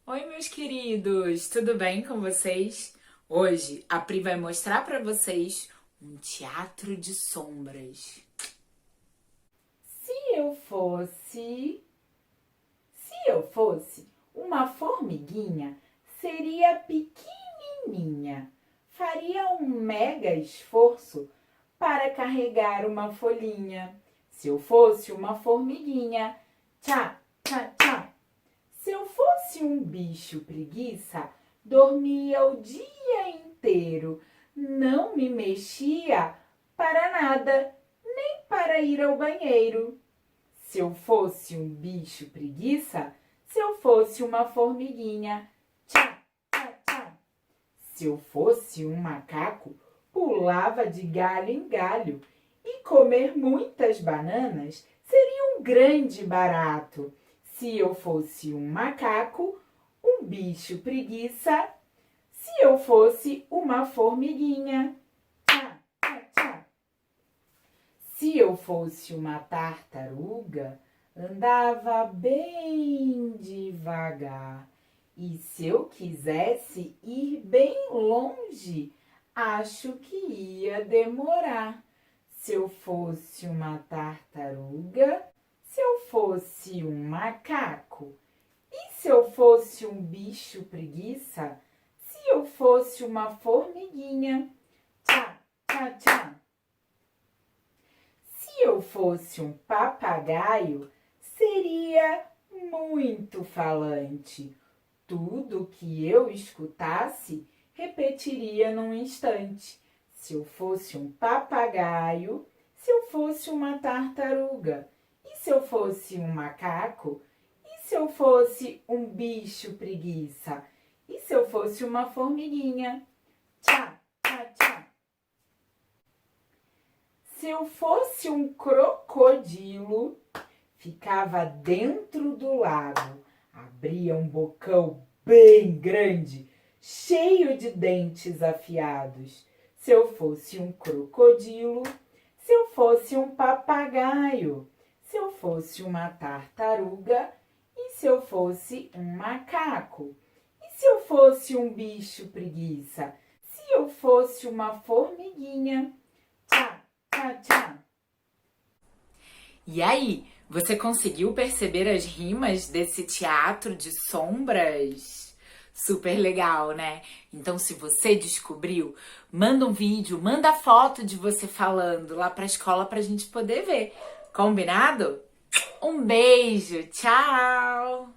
Oi, meus queridos, tudo bem com vocês? Hoje a Pri vai mostrar para vocês um teatro de sombras. Se eu fosse. Se eu fosse uma formiguinha, seria pequenininha. Faria um mega esforço para carregar uma folhinha. Se eu fosse uma formiguinha, tchá, tchá, tchá. Se eu fosse um bicho preguiça, dormia o dia inteiro, não me mexia para nada, nem para ir ao banheiro. Se eu fosse um bicho preguiça, se eu fosse uma formiguinha, tchá, tchá, tchá. Se eu fosse um macaco, pulava de galho em galho, e comer muitas bananas seria um grande barato. Se eu fosse um macaco, um bicho preguiça, se eu fosse uma formiguinha, tchá, tchá, tchá. Se eu fosse uma tartaruga, andava bem devagar. E se eu quisesse ir bem longe, acho que ia demorar. Se eu fosse uma tartaruga, se eu fosse um macaco, e se eu fosse um bicho preguiça, se eu fosse uma formiguinha, tchá, tchá, tchá. Se eu fosse um papagaio, seria muito falante. Tudo que eu escutasse, repetiria num instante. Se eu fosse um papagaio, se eu fosse uma tartaruga, e se eu fosse um macaco, e se eu fosse um bicho preguiça, e se eu fosse uma formiguinha? Tchá, tchá, tchá. Se eu fosse um crocodilo, ficava dentro do lago, abria um bocão bem grande, cheio de dentes afiados. Se eu fosse um crocodilo, se eu fosse um papagaio, se eu fosse uma tartaruga e se eu fosse um macaco, e se eu fosse um bicho preguiça, se eu fosse uma formiguinha, tchá, tchá, tchá. E aí, você conseguiu perceber as rimas desse teatro de sombras? Super legal, né? Então, se você descobriu, manda um vídeo, manda foto de você falando lá pra escola pra gente poder ver. Combinado? Um beijo, tchau!